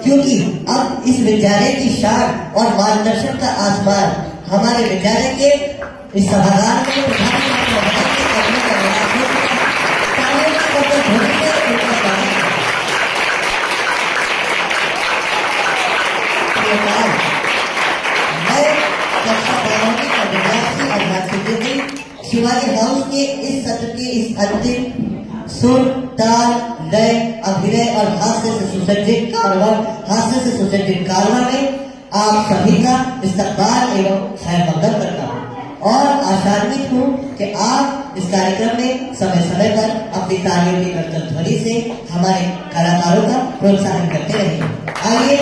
क्योंकि अब इस विद्यालय की शान और मार्गदर्शन का आसमान हमारे विद्यालय के इस सभागार में प्रधानमंत्री महोदय के कदमों का विलास हो चुका है। तालियों का कदम ध्वनि से उनका स्वागत है। मैं कक्षा 12वीं का विद्यार्थी अर्थात सिद्धि शिवाजी हाउस के इस सत्र के इस अंतिम सुर, ताल, लय, अभिनय और हास्य से सुसज्जित कारवा में आप सभी का इस्तकबाल एवं खैर मकदम करता हूँ और आशान्वित हूँ कि आप इस कार्यक्रम में समय समय पर अपनी तालियों की नर्तन ध्वनि से हमारे कलाकारों का प्रोत्साहन करते रहेंगे। आइए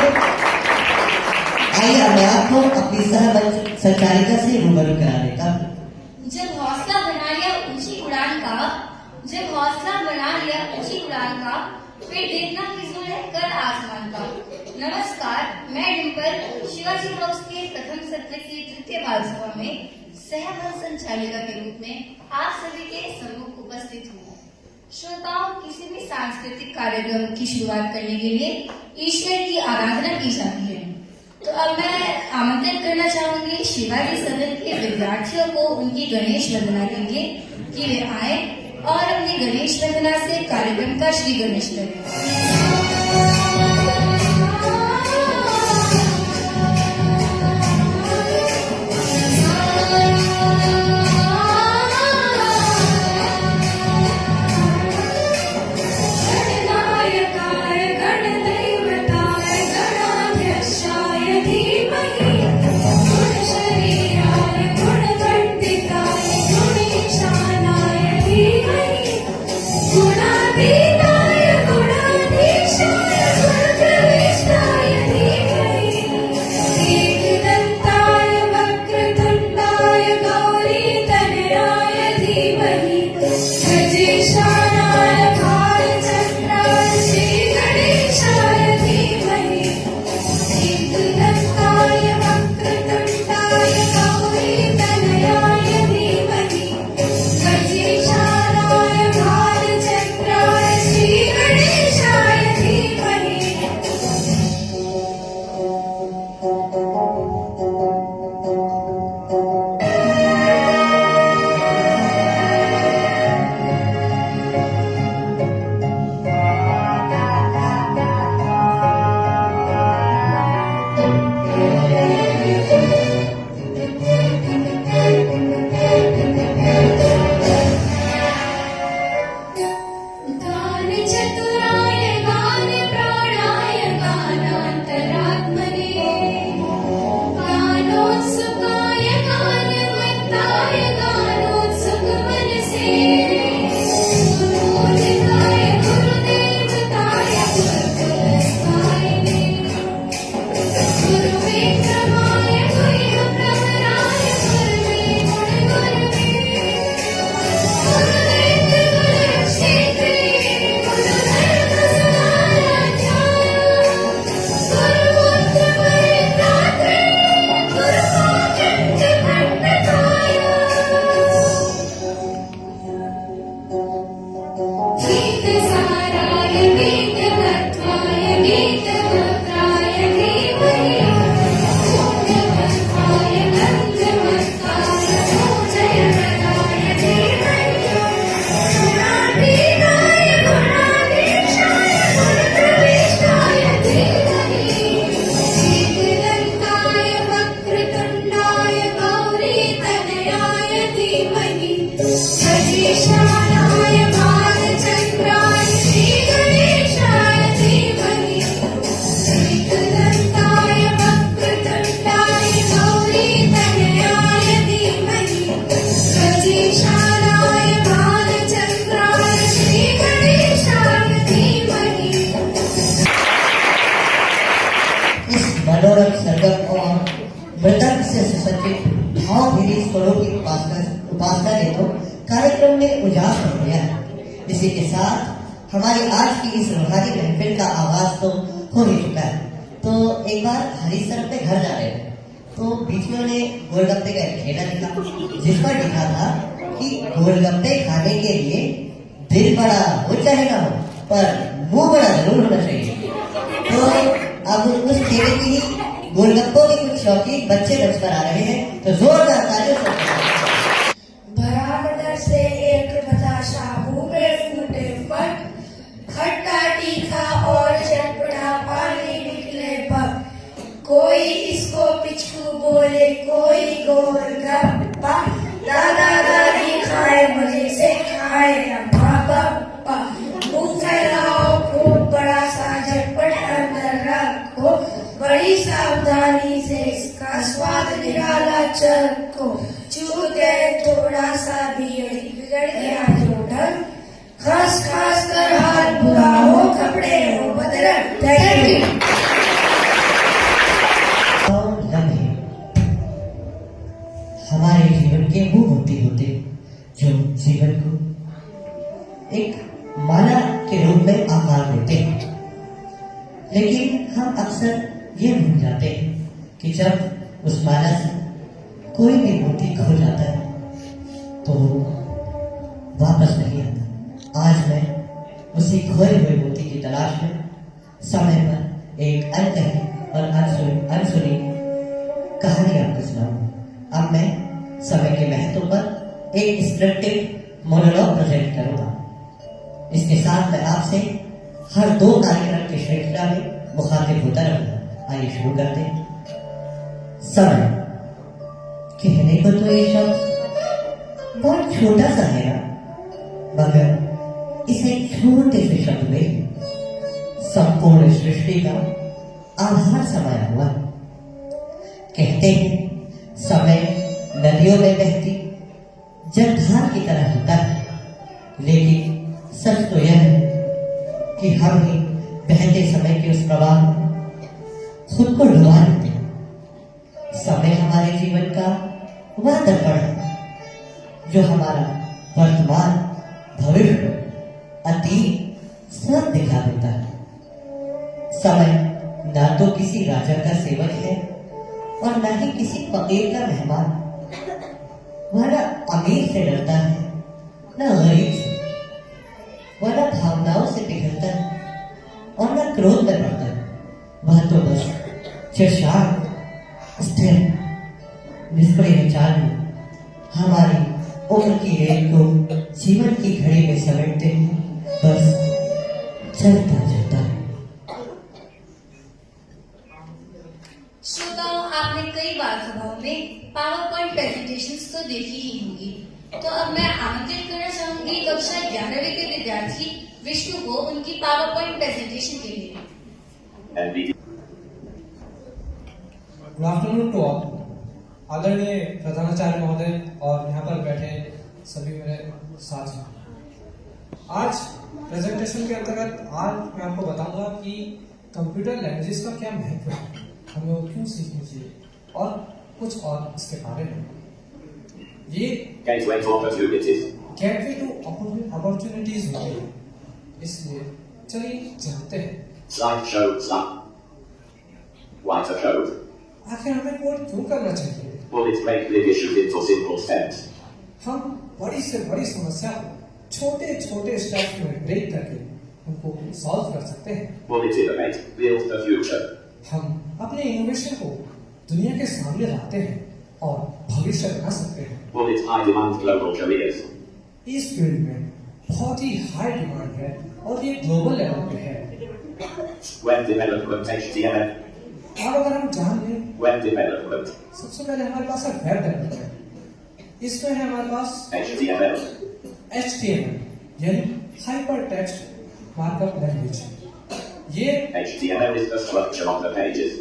अब मैं आपको अपनी सहमंच संचालिका से रूबरू करा देता हूँ। जब हौसला बना लिया ऊंची उड़ान का, फिर देखना फिजूल है कर आसमान का। नमस्कार, मैं डिम्पल शिवाजी हाउस के प्रथम सत्र की तृतीय बाल सभा में सहमंच संचालिका के रूप में आप सभी के सम्मुख उपस्थित हूँ। श्रोताओं, किसी भी सांस्कृतिक कार्यक्रम की शुरुआत करने के लिए ईश्वर की आराधना की जाती है। तो अब मैं आमंत्रित करना चाहूंगी शिवाजी सदन के विद्यार्थियों को उनकी गणेश वंदना के लिए कि वे आए और अपनी गणेश वंदना से कार्यक्रम का श्री गणेश करें। मनोरथ सरगम और मृदंग से सुसज्जित भावभीनी स्वरों की उपासना ने तो कार्यक्रम में उजागर हो गया है। इसी के साथ हमारी आज की इस रूहानी महफिल का आगाज तो हो ही चुका है। तो एक बार हरीश सर अपने घर जा रहे थे, तो बीच में उन्हें गोलगप्पे का एक ठेला दिखा, जिस पर लिखा था कि गोलगप्पे खाने के लिए दिल बड़ा हो चाहे ना हो, पर मुंह बड़ा जरूर होना चाहिए। तो अब गोलगप्पों के कुछ शौकीन बच्चे बचकर आ रहे हैं, तो जोरदार तालियों से बराबर से एक बताशा भूखे फूटे फट, खट्टा तीखा और चटपटा पानी निकले पग। कोई इसको पिचकू बोले, कोई गोलगप्पा। दादा दादी खाए मजे से खाए अम्मा पापा। मुंह फैलाओ खूब बड़ा सा, झटपट अंदर रखो। बड़ी सावधानी से इसका स्वाद निराला चखो। चूते थोड़ा सा भी बिगड़ गया जो ढंग, खास खास कर हाल बुरा हो, कपड़े हो बदरंग। Thank you. लम्हे हमारे जीवन के वो होते होते जो जीवन को एक माला के रूप में आकार देते हैं, लेकिन हम अक्सर ये भूल जाते हैं कि जब उस माला से कोई भी मोती खो जाता है तो वापस नहीं आता। आज मैं उसी खोए हुए मोती की तलाश में समय पर एक अनकही और अनसुनी कहानी आपको सुनाऊंगा। अब मैं समय के महत्व पर एक स्क्रिप्टेड मोनोलॉग प्रेजेंट करूंगा। इसके साथ मैं आपसे हर 2 कार्यक्रम की श्रृंखला में मुखातिब होता रहूंगा। आइए शुरू करते हैं। समय कहने को तो ये शब्द बहुत छोटा सा है ना, मगर इसे छोटे से शब्द में संपूर्ण सृष्टि का आधार समाया हुआ। कहते हैं समय नदियों में बहती जलधार की तरह होता है, लेकिन सच तो यह है कि हम ही बहते समय के उस प्रवाह में खुद को डुबा लेते हैं। समय हमारे जीवन का वह दर्पण है जो हमारा वर्तमान, भविष्य, अतीत सब दिखा देता है। समय ना तो किसी राजा का सेवक है और ना ही किसी फकीर का मेहमान। वह ना अमीर से डरता है, ना गरीब से। वह ना भावनाओं से पिघलता है और ना क्रोध में पड़ता है। वह तो बस शांत, स्थिर, निष्क्रिय चाल में हमारी उम्र की रेल को जीवन की घड़ी में समेटते हुए बस चलता जाता है। श्रोताओं, आपने कई बार सभाओं में पावर पॉइंट प्रेजेंटेशंस तो देखी ही होंगी, तो अब मैं आमंत्रित करना चाहूंगी कक्षा 11वीं के विद्यार्थी विष्णु को उनकी पावर पॉइंट प्रेजेंटेशन के लिए। Good afternoon to all. आदरणीय प्रधानाचार्य महोदय और यहाँ पर बैठे सभी मेरे साथी, आज प्रेजेंटेशन के अंतर्गत आज मैं आपको बताऊंगा कि कंप्यूटर लैंग्वेजेस का क्या महत्व है, हमें वो क्यों सीखनी चाहिए और कुछ और इसके बारे में। ये गेटवे टू अपॉर्चुनिटीज होती है, इसलिए चलिए जानते हैं आखिर हमें कोड क्यों करना चाहिए। हम बड़ी से बड़ी समस्या को छोटे छोटे स्टेप्स में ब्रेक करके उनको सॉल्व कर सकते हैं। हम अपने इनोवेशन को दुनिया के सामने लाते हैं और भविष्य बना सकते हैं। इस फील्ड में बहुत ही हाई डिमांड है और ये ग्लोबल लेवल पे है। और अगर हम जान लें, सबसे पहले हमारे पास है वेब डेवलपमेंट। इसमें है हमारे पास HTML यानी हाइपर टेक्स्ट मार्कअप लैंग्वेज। ये HTML is the structure of the pages,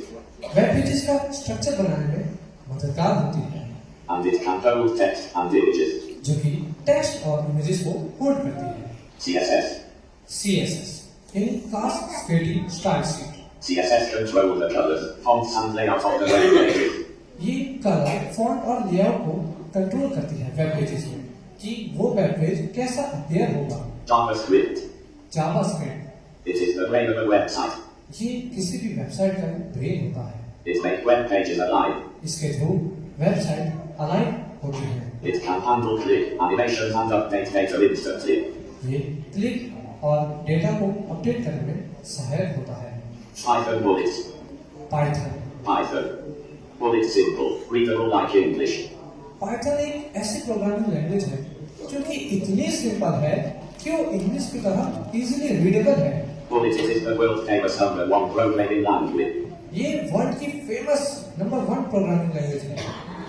web pages का स्ट्रक्चर बनाने में मददगार होती है, and it can hold text and images. जो कि टेक्स्ट और इमेजेस को होल्ड करती है। CSS यानी class scaling style sheet. CSS controls the colors, fonts and layout of the web pages. ये कलर, फॉन्ट और लेआउट को कंट्रोल करती है वेब पेजेस में कि वो वेब पेज कैसा अपीयर होगा। JavaScript, JavaScript, it is the brain of a website. ये किसी भी वेबसाइट का ब्रेन होता है। It makes web pages alive. इसके थ्रू वेबसाइट अलाइन होती है। It can handle click, animations and update data instantly. ये क्लिक और डेटा को अपडेट करने में सहायक होता है। Python bullets, Python Python. Well, it's simple, readable like English. Python एक ऐसी प्रोग्रामिंग लैंग्वेज है जो कि इतनी सिंपल है कि वो इंग्लिश की तरह इजीली रीडेबल है। Well, it is the world famous #1 programming language. ये वर्ल्ड की फेमस नंबर 1 प्रोग्रामिंग लैंग्वेज है।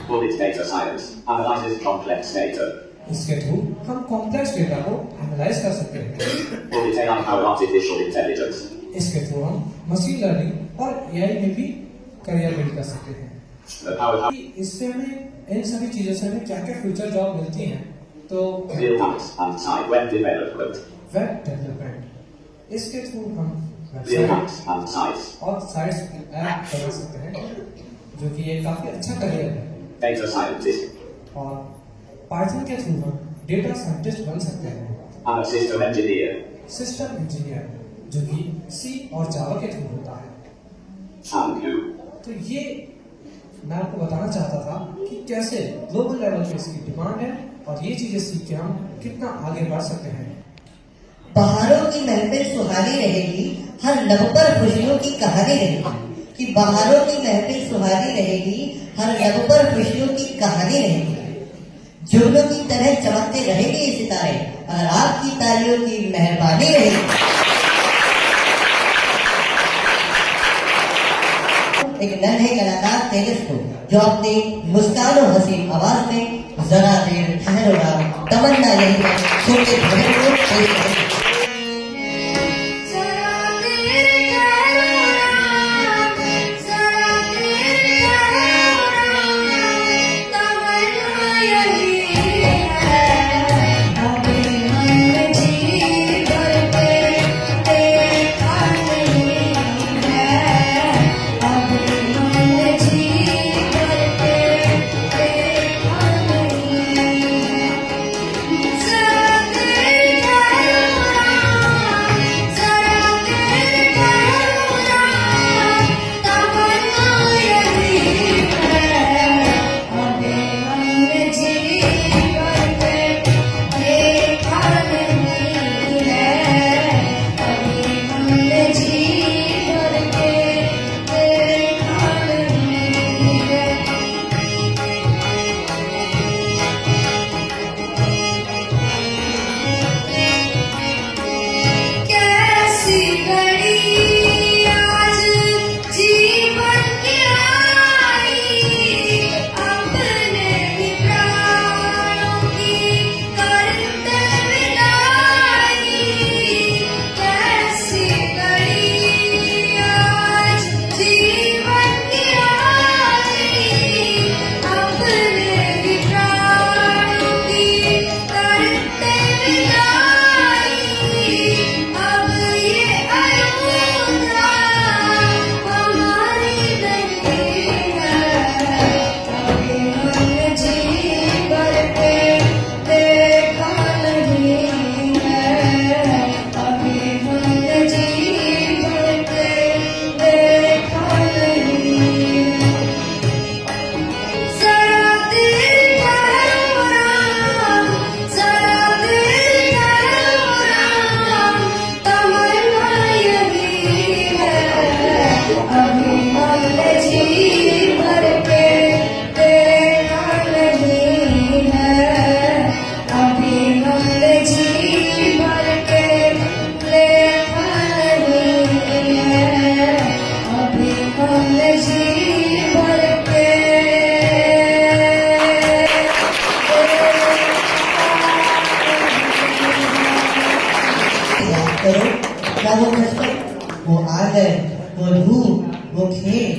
Well, it's data science, analyzes complex data. इसके थ्रू हम कॉम्प्लेक्स डेटा को एनालाइज कर सकते हैं। Well, it's AI powered artificial intelligence. इसके थ्रू हम मशीन लर्निंग और एआई में भी करियर बिल्ड कर सकते हैं। The power इससे हमें इन सभी चीजों से हमें क्या-क्या फ्यूचर जॉब मिलती हैं? तो real apps and site web development. Web development, इसके थ्रू हम Real website apps and sites. और साइट्स ऐप बना सकते हैं, जो कि ये काफी अच्छा करियर है। Data scientist. और पाइथन के थ्रू हम डेटा साइंटिस्ट बन सकते हैं। And a system engineer. System engineer, जो कि सी और जावा के थ्रू होता है। And you. तो ये मैं आपको बताना चाहता था कि कैसे ग्लोबल लेवल पे इसकी डिमांड है और ये चीजें सीख के हम कितना आगे बढ़ सकते हैं। बहारों की महफिल सुहानी रहेगी, हर लब पर खुशियों की कहानी रहेगी। कि बहारों की महफिल सुहानी रहेगी, हर लब पर खुशियों की कहानी रहेगी। जुगनों की तरह चमकते रहेंगे ये सितारे, और आपकी तालियों की मेहरबानी रहेगी। एक नन्हे कलाकार तेजस को, जो अपनी मुस्कान और हसीन आवाज में जरा देर ठहरो ना, तमन्ना यही है सुनते भजन को पेश करें। क्या वो बचपन, वो आंगन, वो धूप, वो खेल,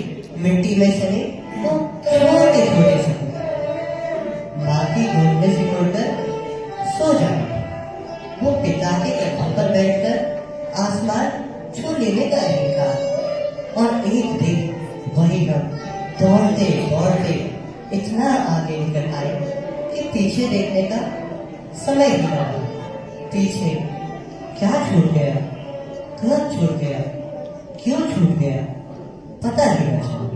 मिट्टी में चले वो छोटे छोटे सपने, माँ की गोद में सिकुड़कर सो जाए, वो पिता के कंधों पर बैठकर आसमान छू लेने का अहंकार, और एक दिन वही हम दौड़ते दौड़ते इतना आगे निकल आए कि पीछे देखने का समय ही न रहा। पीछे क्या छूट गया, कब छूट गया, क्यों छूट गया, पता नहीं न चला।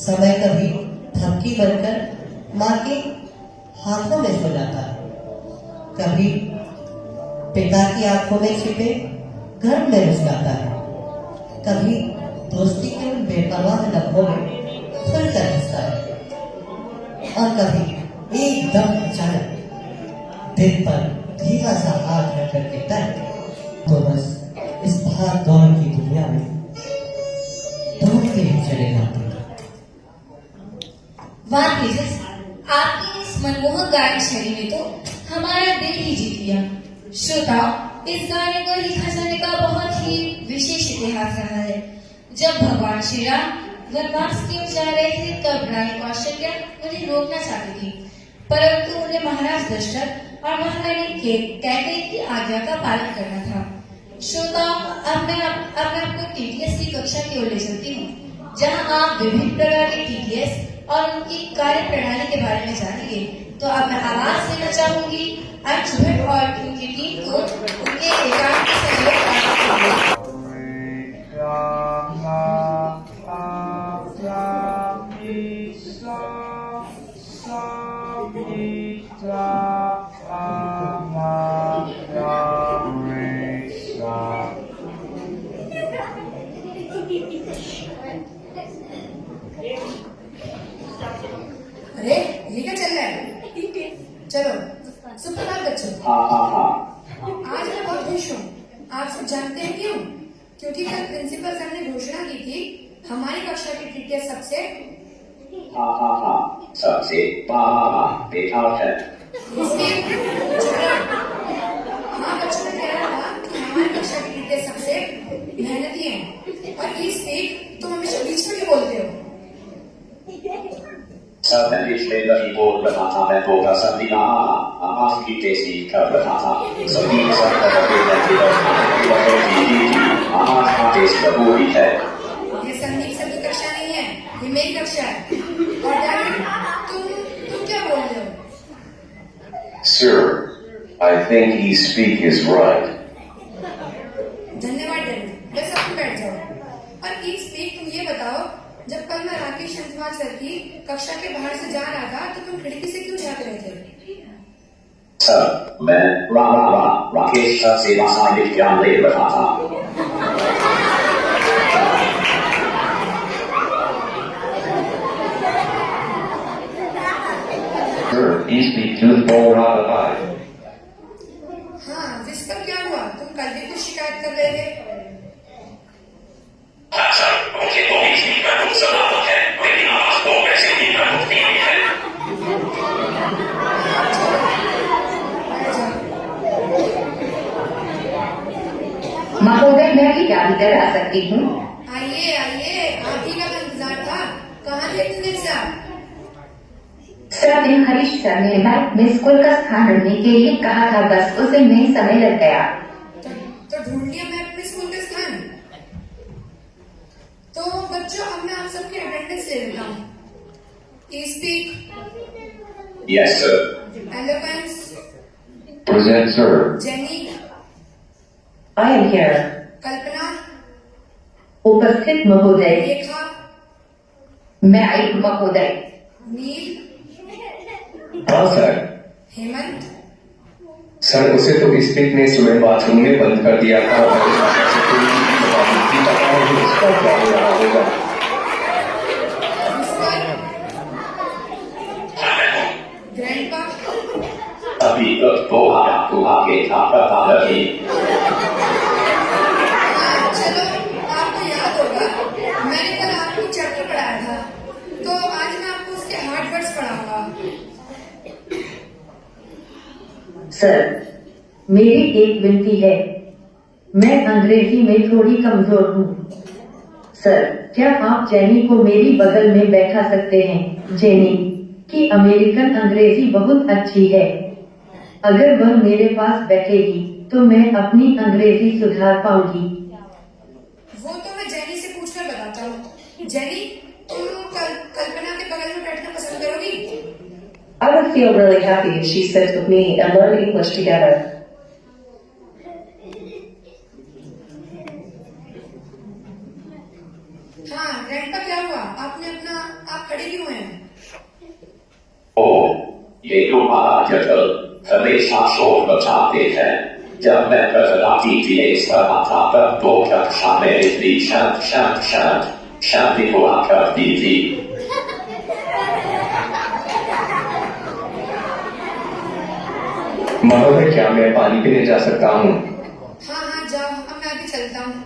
समय कभी थपकी बनकर माँ के हाथों में सो जाता है, कभी पिता की आंखों में छिपे घर में मुस्कुराता है, कभी दोस्ती केवल बेपरवाह लम्हों में खुलकर हंसता है, और कभी एकदम अचानक दिल पर धीमा सा हाथ रख कर कहता है, तो बस इस भाग दौड़ की दुनिया में दौड़ते ही चले जाते हैं। वाह तेजस, आपकी इस मनमोहक गायन शैली ने तो हमारा दिल ही जीत लिया। श्रोताओ, इस गाने को लिखा जाने का बहुत ही विशेष इतिहास रहा है। जब भगवान श्री राम वनवास की ओर जा रहे थे, तब रानी कौशल्या उन्हें रोकना चाहती थी, परंतु उन्हें महाराज दशरथ और महारानी कैकेयी की आज्ञा का पालन करना था। श्रोताओं, अब मैं आपको टीटीएस की कक्षा की ओर ले चलती हूँ, जहाँ आप विभिन्न प्रकार के टीटीएस और उनकी कार्य प्रणाली के बारे में जानेंगे। तो अब मैं आवाज देना चाहूंगी अंश भट्ट और उनकी टीम को उनके एकांत सहयोग करने के लिए। अरे ये क्या चल रहा है? चलो सुप्रभात बच्चों। आज मैं बहुत खुश हूँ। आप सब जानते हैं क्यों? क्योंकि कल प्रिंसिपल सर ने घोषणा की थी हमारी कक्षा की टीचर सबसे बेकार है। हाँ, बच्चों ने कह रहा था कि हमारी कक्षा की टीचर सबसे मेहनती हैं, और ये स्पीक तुम हमेशा बीच में क्यों बोलते हो? सब पिछले दही बोल रहा था, मैं बोला सभी आवाज की तेजी कर रहा था, सभी सब आवाज का तेज जरूरी है। ये संगीत सब की कक्षा नहीं है, ये मेरी कक्षा है। और डैडी, तुम क्या बोल रहे हो? Sir, I think he speak is right. धन्यवाद डैडी, बस अब बैठ जाओ। और ई स्पीक, तुम ये बताओ, जब कल मैं राकेश चंद्रवाल सर की कक्षा के बाहर से जा रहा था, तो तुम खिड़की से क्यों झांक रहे थे? सर, मैं राकेश सर से रासायनिक ज्ञान ले रहा था। Sir, he speak tooth bowl rata high. हाँ, जिसका क्या हुआ? तुम कल भी कुछ शिकायत कर रहे थे। महोदय, मैं भी क्या भीतर आ सकती हूँ? आइए आइए, आप ही का इंतजार था। कहाँ थे इतने देर से आप? सर ने हरीश सर ने मैथ में स्कूल का स्थान ढूंढने के लिए कहा था, बस उसे में समय लग गया। तो ढूंढ लिया मैं अपने स्कूल का स्थान। तो बच्चों, अब मैं आप सबकी अटेंडेंस ले लेता हूँ। Speak, yes sir. Eloquence, Present, sir. Jenny, I am here. कल्पना, उपस्थित महोदय। रेखा, मैं आई महोदय। नील, हाँ सर। हेमंत, सर, उसे तो स्पीक ने सुबह बाथरूम में बंद कर दिया था और उसका क्या हो रहा होगा। ग्रैंडपा, अभी तक तो आगे था पता नहीं। चलो, आपको याद होगा मैंने कल आपको चैप्टर पढ़ाया था, तो आज मैं आपको उसके हार्ड वर्ड्स पढ़ाऊंगा। सर, मेरी एक विनती है, मैं अंग्रेजी में थोड़ी कमजोर हूँ। सर, क्या आप जेनी को मेरी बगल में बैठा सकते हैं? जेनी की अमेरिकन अंग्रेजी बहुत अच्छी है। अगर वह मेरे पास बैठेगी तो मैं अपनी अंग्रेजी सुधार पाऊंगी। वो तो मैं जेनी से पूछकर बताता हूँ। जेनी, तुम कल्पना के बगल में बैठना पसंद करोगी? I would feel really happy if she sits with me and learn English together. हाँ, ग्रैंडपा, क्या हुआ? आप खड़े क्यों हैं? ये तुम्हारा जगह हमेशा शोर बचाते हैं, जब मैं प्रजाति दिए इस तरह था तब तो कक्षा में इतनी शांति हुआ करती थी। महोदय, क्या मैं पानी पीने जा सकता हूँ? हाँ हाँ जाओ, अब मैं भी चलता हूँ।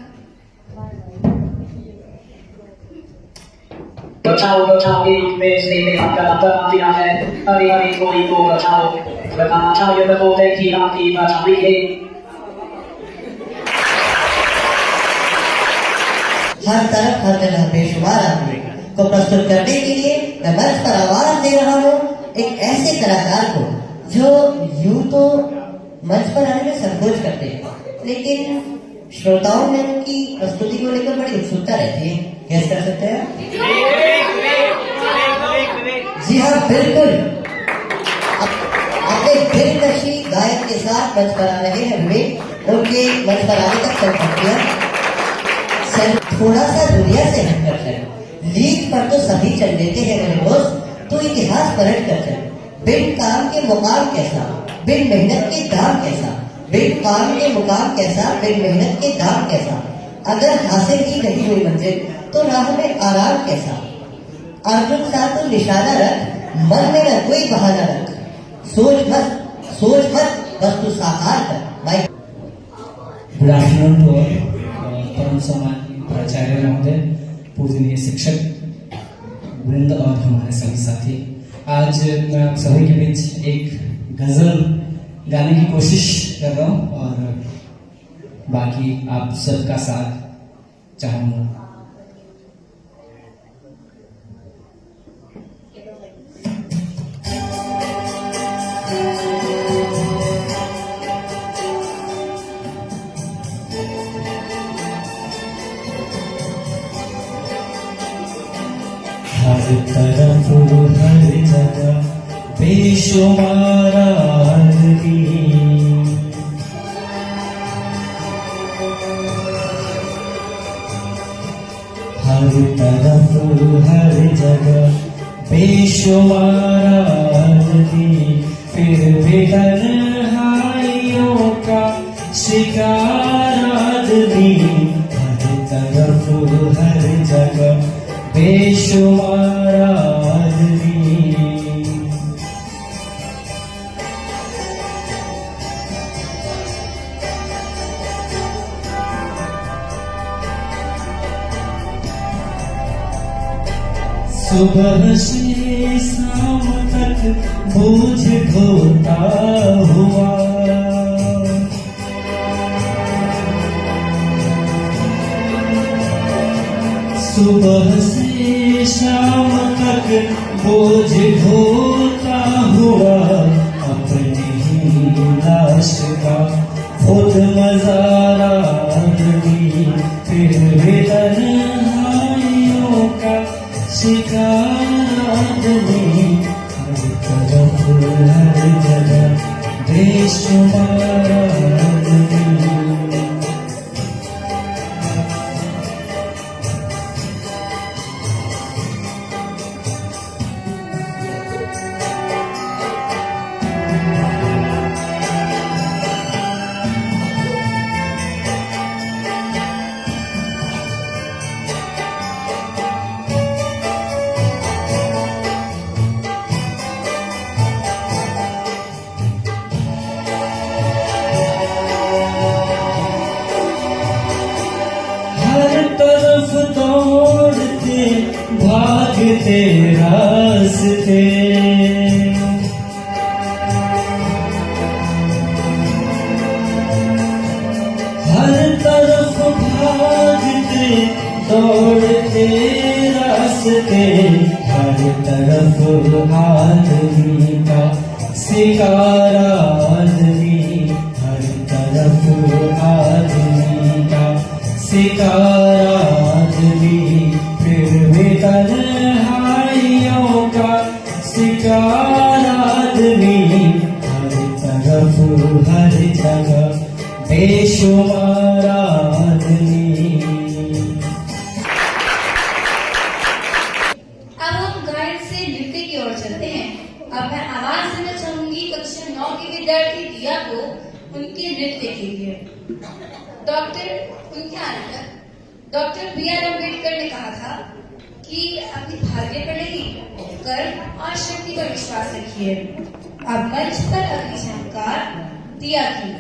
बचाओ बचाओ के रूप में इसने मेरा कर्तव्य दिया है। अरे अरे कोई को बचाओ, बताना चाहिए बोले कि राती बचावी है। हर तरफ हर जगह बेशुमार आदमी को प्रस्तुत करने के लिए मैं मंच पर आवाज दे रहा हूँ एक ऐसे कलाकार को जो यूं तो मंच पर आने में संकोच करते हैं, लेकिन श्रोताओं में उनकी प्रस्तुति को लेकर बड़ी उत्सुकता रहती है। गेस कर सकते हैं? जी हाँ, बिल्कुल। अपने दिलकशी गायक के साथ मंच पर आ रहे हैं विवेक। उनके मंच पर आने तक चल सकती है थोड़ा सा दुनिया से हटकर चल। लीग पर तो सभी चल लेते हैं मेरे दोस्त, तो इतिहास पलट कर चल। बिन काम के मुकाम कैसा, बिन मेहनत के दाम कैसा। बिन काम के मुकाम कैसा, बिन मेहनत के दाम कैसा। अगर हासिल ही नहीं हुई मंजिल तो राह में आराम कैसा। अर्जुन सा तो निशाना रख, मन में न कोई बहाना रख। सोच मत बस तू साकार कर। भाई गुड आफ्टरनून टू ऑल। परम सम्मानीय प्राचार्य महोदय, पूजनीय शिक्षक वृंद और हमारे सभी साथी, आज मैं आप सभी के बीच एक गजल गाने की कोशिश कर रहा हूँ और बाकी आप सबका साथ चाहूंगा। हर तरफ हर जगह बेशुमार आदमी, हर तरफ हर जगह बेशुमार आदमी, फिर भी तन्हाइयों का शिकार आदमी। हर तरफ हर जगह बेशुमार आदमी। सुबह से शाम तक बोझ ढोता हुआ, सुबह से शाम तक बोझ ढोता हुआ, अपनी ही लाश का खुद नजारा आदमी। फिर भी तन्हाइयों का शिकार आदमी। हर तरफ हर जगह बेशुमार आदमी। तरफ दौड़ते भागते रास्ते, हर तरफ भागते दौड़ते रास्ते। हर तरफ आदमी का शिकार आदमी। हर तरफ आदमी का शिकार आदमी। फिर भी तन्हाइयों का शिकार आदमी। हर तरफ हर जगह बेशुमार आदमी। अब हम गायन से नृत्य की ओर चलते हैं। अब मैं आवाज देना चाहूंगी कक्षा 9 की विद्यार्थी दिया को, उनके नृत्य के लिए। उनके आने तक डॉक्टर B.R. अम्बेडकर ने कहा था कि अपनी भाग्य पर नहीं, कर्म और शक्ति पर विश्वास रखिए। अब मंच पर अगली झंकार दिया की।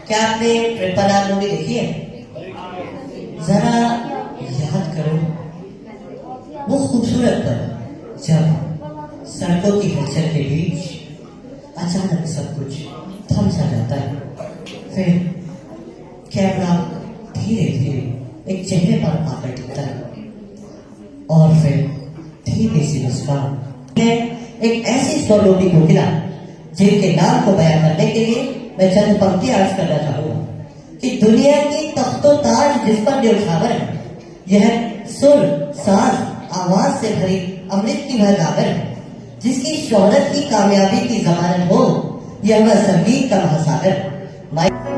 क्या आपने ट्रिपल आर मूवी देखी है? जरा याद करो वो खूबसूरत पल जब सड़कों की हलचल के बीच अचानक सब कुछ थम सा जाता है। फिर कैमरा धीरे धीरे एक चेहरे पर आकर टिकता है और फिर धीरे सी मुस्कान। एक ऐसी स्वरूपी कोकिला जिनके नाम को बयां करने के लिए मैं चंद पंक्ति अर्ज करना चाहूंगा कि दुनिया की तख्तो ताज जिस पर न्यौछावर है, यह सुर साज आवाज से भरी अमृत की वह गागर है, जिसकी शोहरत की कामयाबी की जमानत हो, यह वह संगीत का महासागर। Thank you.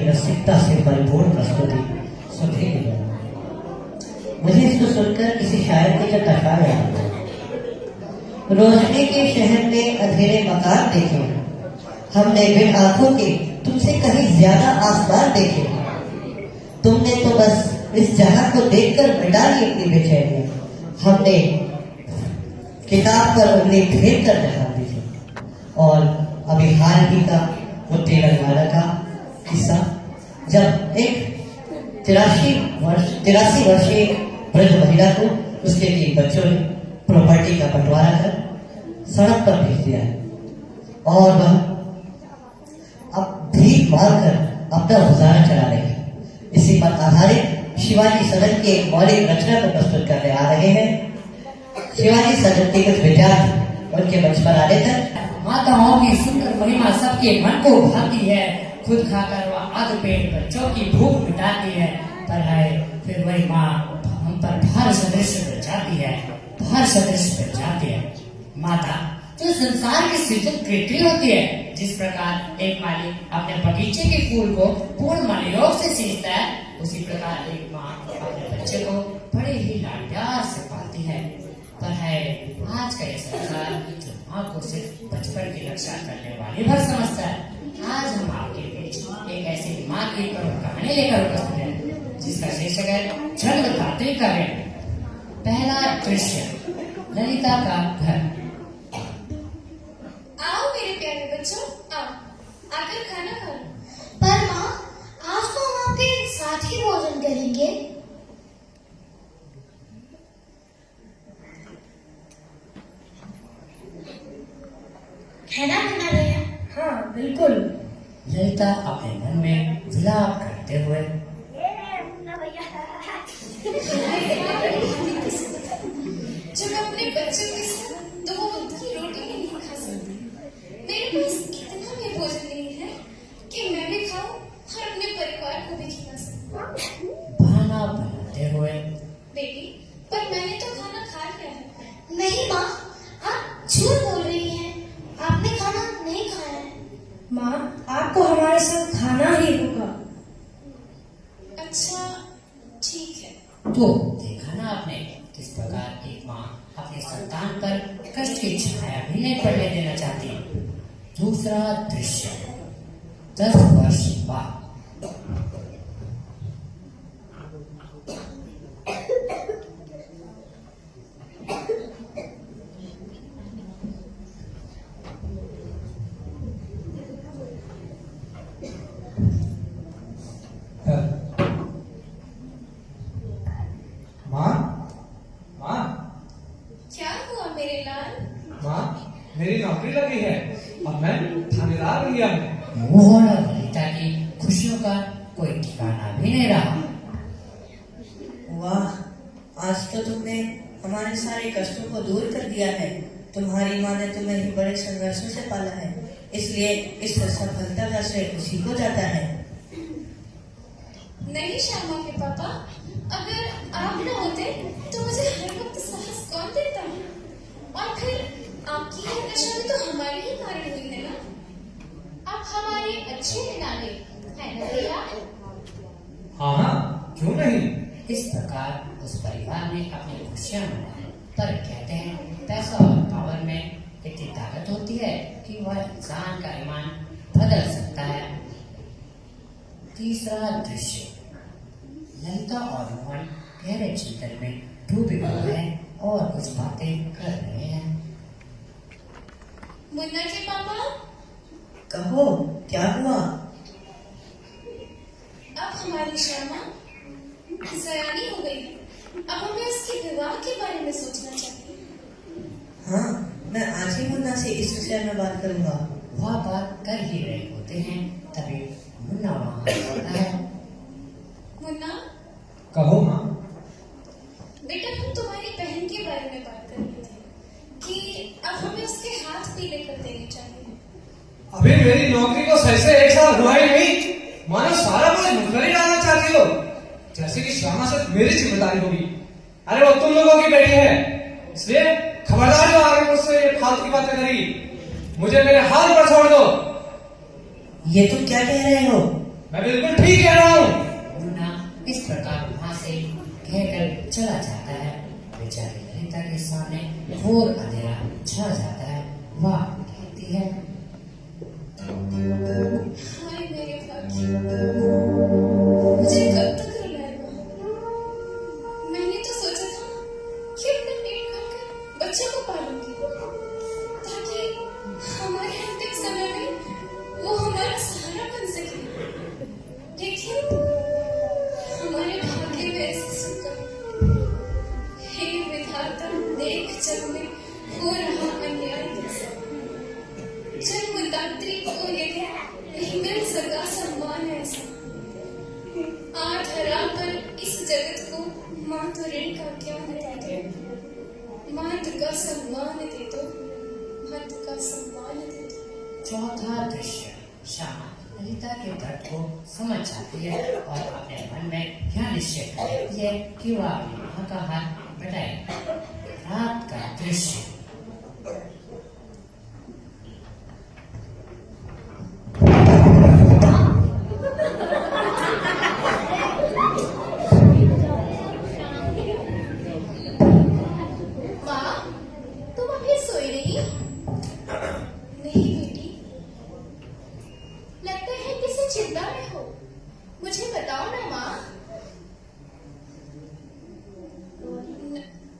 रसिकता से परिपूर्ण प्रस्तुति सुनने मिला। मुझे इसको सुनकर किसी शायर के जो तकार याद आया। रोशनी के शहर में अंधेरे मकान देखे, हमने बिन आंखों के तुमसे कहीं ज्यादा आसमान देखे। तुमने तो बस इस जहां को देखकर मिटा ली अपनी बेचैनी। हमने किताब पर उंगली फेर कर जहां दी थी। और अभी हाल ही का वो तेलंगाना का किस्सा, जब एक 83 वर्षीय वृद्ध महिला को उसके 3 बच्चों ने प्रॉपर्टी का बंटवारा कर सड़क पर भेज दिया और वह अब भीख मांगकर अपना गुजारा चला रही है। इसी पर आधारित शिवाजी सदन की एक मौलिक रचना को प्रस्तुत करने आ रहे हैं। शिवाजी सदन के कुछ विद्यार्थी उनके मंच पर आने तक माताओं की सुंदर महिमा सबके मन को भाती है। खुद खाकर वह आध पेट बच्चों की भूख मिटाती है। पर है फिर वही माँ हम पर भार सदृश बन जाती है, भार सदृश बन जाती है। माता जो संसार की सृजन कृति होती है, जिस प्रकार एक माली अपने बगीचे के फूल को पूर्ण मनोयोग से सींचता है, उसी प्रकार एक माँ अपने बच्चे को बड़े ही लाड प्यार से पालती है। पर है आज का ये संसार जो माँ को सिर्फ बचपन की रक्षा करने वाली भर समझता है। आज हम आपके बीच एक ऐसी माँ की कहानी लेकर उपस्थित हैं, जिसका शीर्षक है जन्मदात्री का ऋण। पहला दृश्य, ललिता का घर। आओ मेरे प्यारे बच्चों, आओ आकर खाना खाओ। पर माँ, आज तो हम आपके साथ ही भोजन करेंगे। खाना बना रहे हैं? हाँ बिल्कुल। ललिता अपने मन में विलाप करते हुए जब अपने बच्चों के साथ 2 वक्त की रोटी भी नहीं खा सकती, मेरे पास इतना भी भोजन नहीं है कि मैं भी खाऊं और अपने परिवार को भी खिला सकूं। बहाना बनाते हुए बेटी, पर मैंने तो खाना खा लिया है। नहीं माँ, आप झूठ बोल रही हैं। आपने खाना नहीं खाया है। माँ, आपको हमारे साथ खाना ही होगा। अच्छा ठीक है। तो देखा ना आपने किस प्रकार एक माँ अपने संतान पर कष्ट की छाया भी नहीं पड़ने देना चाहती। दूसरा दृश्य, 10 वर्ष बाद। क्या हुआ मेरे लाल? माँ, मेरी नौकरी लगी है और मैं थानेदार बन गया हूँ। मोहन और ललिता की खुशियों का कोई ठिकाना भी नहीं रहा। वाह, आज तो तुमने हमारे सारे कष्टों को दूर कर दिया है। तुम्हारी माँ ने तुम्हें ही बड़े संघर्षों से पाला है, इसलिए इस सफलता का श्रेय उसी को जाता है। नहीं श्यामा के पापा, अगर आप न होते तो मुझे हर वक्त साहस कौन देता? और फिर आपकी हर दशा में तो हमारे ही कारण हुई है ना। आप हमारे अच्छे निराले है ना भैया? हाँ हाँ, क्यों नहीं। इस प्रकार उस परिवार ने अपनी खुशियां मनाई। पर कहते हैं पैसा और पावर में इतनी ताकत होती है कि वह इंसान का ईमान बदल सकता है। तीसरा दृश्य, ललिता और मोहन गहरे चिंतन में डूबे हुए हैं और कुछ बातें कर रहे हैं। मुन्ना के पापा, कहो क्या हुआ? अब हमारी श्यामा सयानी हो गई है। अब हमें उसके विवाह के बारे में सोचना चाहिए। हाँ, मैं आज ही मुन्ना से इस विषय में बात करूंगा। वह बात कर ही रहे होते हैं तभी मुन्ना वहाँ आता है। मुन्ना, कहो माँ। बेटा हम तुम्हारी बहन के बारे में बात कर रहे थे कि अब हमें उसके हाथ पीले कर देने चाहिए। अभी मेरी नौकरी को सही से 1 साल हुआ ही नहीं, मानो सारा कुछ मुझ ही डालना चाहती हो, जैसे कि श्यामा सिर्फ मेरी जिम्मेदारी होगी। अरे वो तुम लोगों की बेटी है, इसलिए खबरदार जो आगे मुझसे ये फालतू की बातें करेगी, मुझे मेरे हाथ पर छोड़ दो। ये तुम क्या कह रहे हो? मैं बिल्कुल ठीक कह रहा हूँ। मुन्ना इस प्रकार वहाँ से कहकर चला जाता है। बेचारी ललिता के सामने घोर अंधेरा छा जाता है। वह कहती है, हाय मेरे भाग्य, मुझे कब तक रुलाएगा? मैंने तो सोचा था कि अपने पेट भर कर बच्चों को पालूंगी ताकि हमारे अंतिम समय में वो हमारा सहारा बन सके, लेकिन हमारे भाग्य में ऐसे सुख। हे विधाता, देख जग में हो रहा अन्याय कैसा। जन्मदात्री को यदि नहीं मिल सका सम्मान ऐसा, आज हरा पर इस जगत को माँ तो ऋण का क्या हटा दे। मात का सम्मान दे दो, मात का सम्मान दे दो। चौथा दृश्य। श्यामा ललिता के दर्द को समझ जाती है और अपने मन में यह निश्चय कर लेती है कि वह अपनी माँ का हाथ बटाएगी। रात का दृश्य।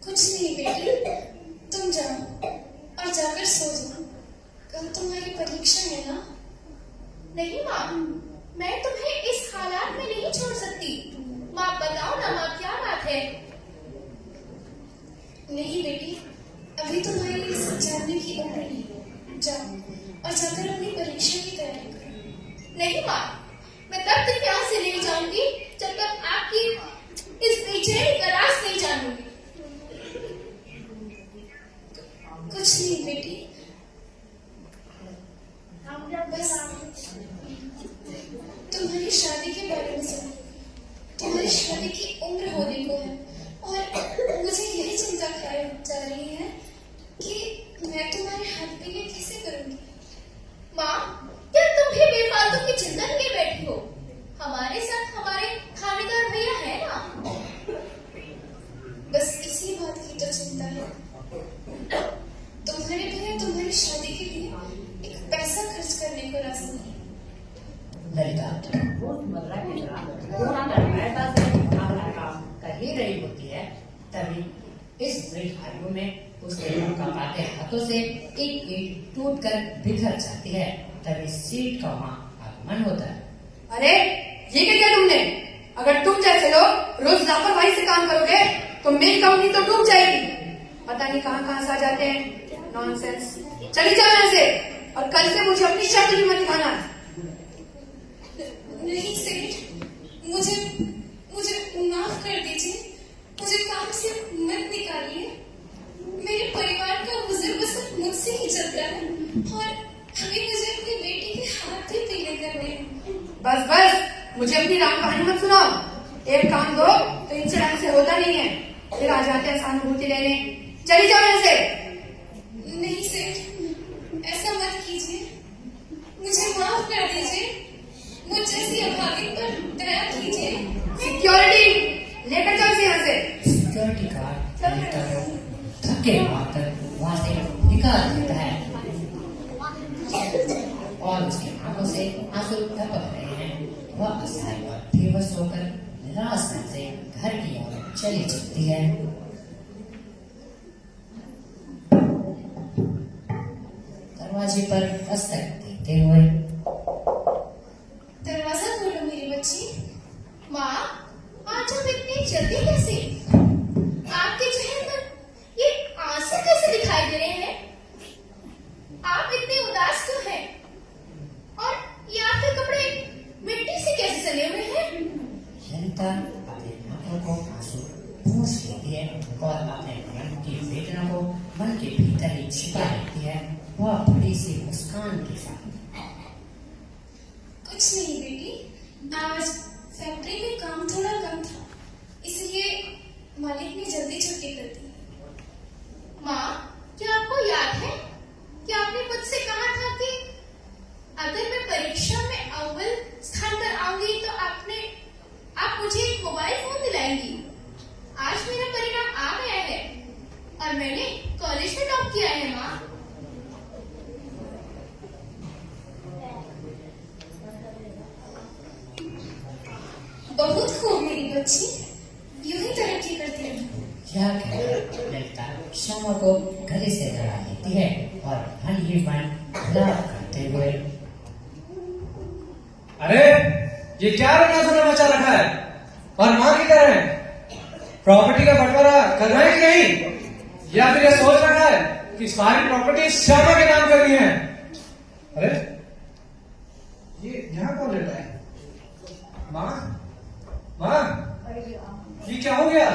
कुछ नहीं बेटी, तुम जाओ और जाकर सो जाओ। कल तुम्हारी परीक्षा है ना? नहीं माँ, मैं तुम्हें इस हालात में नहीं छोड़ सकती। माँ बताओ ना माँ, क्या बात है? नहीं बेटी, अभी तुम्हारी इस जानने की उम्र नहीं। जाओ और जाकर अपनी परीक्षा की तैयारी करो। नहीं माँ, मैं तब तक यहाँ से नहीं जाऊंगी जब तक आपकी इस बेचैनी का राज नहीं जानूंगी। कुछ नहीं बेटी, बस तुम्हारी शादी के बारे में सुनो। तुम्हारी शादी की उम्र होने को है और मुझे यही चिंता खाई जा रही है कि मैं तुम्हारे हाथ पीले कैसे करूंगी। माँ, क्या तुम भी बेफालतू की चिंता लिए बैठी हो? हमारे साथ हमारे थानेदार भैया है ना। बस इसी बात की तो चिंता है। तुम्हारे भैया तुम्हारी शादी के लिए एक पैसा खर्च करने को राजी नहीं। ललिता कर ही रही होती है, तभी इस वृद्ध आयु में उसके कांपते हाथों से एक ईंट टूटकर बिखर जाती है। तभी सीट का वहाँ आगमन होता है। अरे ये क्या किया तुमने? अगर तुम जैसे लोग रोज लापरवाही से काम करोगे तो मेरी कंपनी तो डूब जाएगी। पता नहीं कहाँ से आ जाते हैं। नॉनसेंस। चली जाओ यहाँ से और कल से मुझे अपनी शक्ल भी मत दिखाना। नहीं सेठ, मुझे माफ कर दीजिए। मुझे काम से मत निकालिए। मेरे परिवार का गुजर बसर मुझसे ही चलता है और अभी मुझे अपनी बेटी के हाथ ही पीले करने हैं। बस मुझे अपनी राम कहानी मत सुनाओ। एक काम दो तो इनसे ढंग से होता नहीं है, फिर आ जाते हैं सहानुभूति लेने। चली जाओ यहाँ से। नहीं सेठ, ऐसा मत कीजिए। मुझे माफ कर दीजिए। मुझ जैसी अभागिन पर दया कीजिए। सिक्योरिटी लेकर जाओ इसे यहाँ से। सिक्योरिटी गार्ड ललिता को धक्के मारकर वहाँ से निकाल देता है और उसकी आंखों से आंसू टपक रहे हैं। वह असहाय और बेबस होकर निराश मन से घर की ओर चली जाती है। दरवाजे पर दस्तक देते हुए। दरवाजा खोलो मेरी बच्ची। माँ, आज आप इतनी जल्दी कैसे? आपके चेहरे पर ये आंसू कैसे दिखाई दे रहे हैं? आप इतने उदास क्यों हैं? और ये आपके कपड़े मिट्टी से कैसे सने हुए हैं? ललिता अपने आंखों को आंसू पोंछ लेती है और अपने मन की वेदना को मन के भीतर ही छिपा लेती है, वह बड़ी सी मुस्कान के साथ। कुछ नहीं बेटी, आज फैक्ट्री में काम थोड़ा कम था, इसलिए मालिक ने जल्दी छुट्टी कर दी। माँ, क्या आपको याद है कि आपने मुझसे कहा था कि अगर मैं परीक्षा में अव्वल स्थान पर आऊंगी तो आप मुझे एक मोबाइल फोन दिलाएंगी। आज मेरा परिणाम आ गया है और मैंने कॉलेज में टॉप किया है। माँ, बहुत खूब मेरी बच्ची, यूं ही तरक्की करती रही। क्या कहकर ललिता श्यामा को गले से लगा लेती है और मन ही मन खराब करते हुए। अरे ये क्या रंगा थोड़ा मचा रखा है? और माँ की तरह है प्रॉपर्टी का बंटवारा करना है कि नहीं? या फिर ये सोच रखा है कि सारी प्रॉपर्टी श्यामा के नाम करनी है? अरे ये यहाँ कौन लेटा है? माँ, माँ, ये क्या हो गया?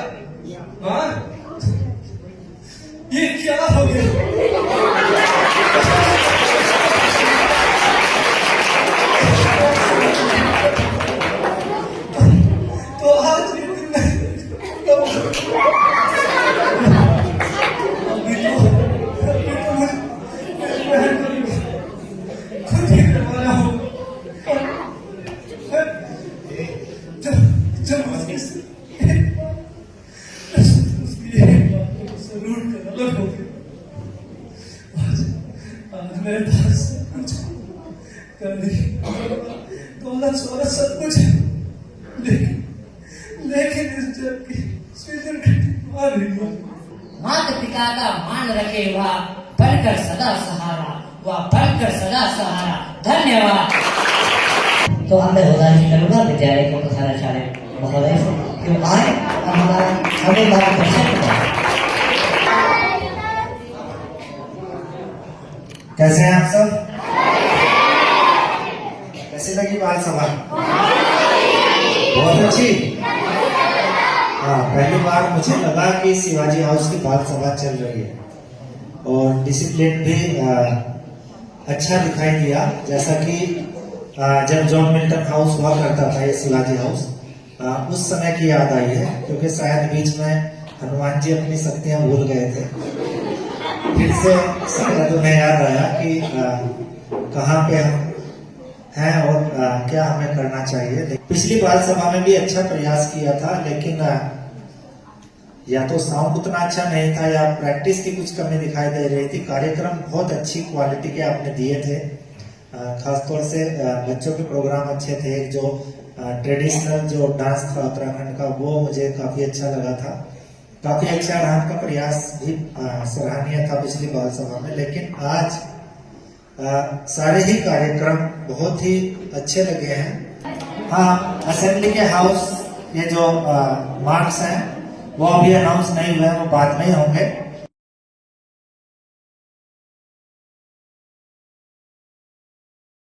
माँ, ये क्या हो गया? तो आज मेरे पास कुछ करने दौलत शोहरत सब कुछ है, लेकिन इस जग की स्वीकृति आ रही है। माता पिता का मान रखे वह बनकर सदा सहारा, वह बनकर सदा सहारा। धन्यवाद। तो अब मैं गुजारिश करूंगा विद्यालय के प्रधानाचार्य महोदय से कि वो आए और हमारा अगले बार प्रश्न करें। कैसे हैं आप सब? कैसी लगी बाल सभा? बहुत अच्छी। हाँ, पहली बार मुझे लगा कि शिवाजी हाउस की बाल सभा चल रही है और डिसिप्लिन भी अच्छा दिखाई दिया। जैसा कि जब जॉन मिल्टन हाउस हुआ करता था ये शिवाजी हाउस, उस समय की याद आई है, क्योंकि शायद बीच में हनुमान जी अपनी शक्तियां भूल गए थे। फिर से शायद उन्हें याद आया कि कहाँ पे हम हैं और क्या हमें करना चाहिए। पिछली बाल सभा में भी अच्छा प्रयास किया था, लेकिन या तो साउंड उतना अच्छा नहीं था या प्रैक्टिस की कुछ कमी दिखाई दे रही थी। कार्यक्रम बहुत अच्छी क्वालिटी के आपने दिए थे, खासतौर से बच्चों के प्रोग्राम अच्छे थे। जो ट्रेडिशनल जो डांस था उत्तराखंड का, वो मुझे काफी अच्छा लगा था। काफी अच्छा डांस का प्रयास भी सराहनीय था पिछली बाल सभा में। लेकिन आज सारे ही कार्यक्रम बहुत ही अच्छे लगे हैं। हाँ, असेंबली के हाउस ये जो मार्क्स हैं वो अभी अनाउंस नहीं हुए हैं, वो बाद में ही होंगे।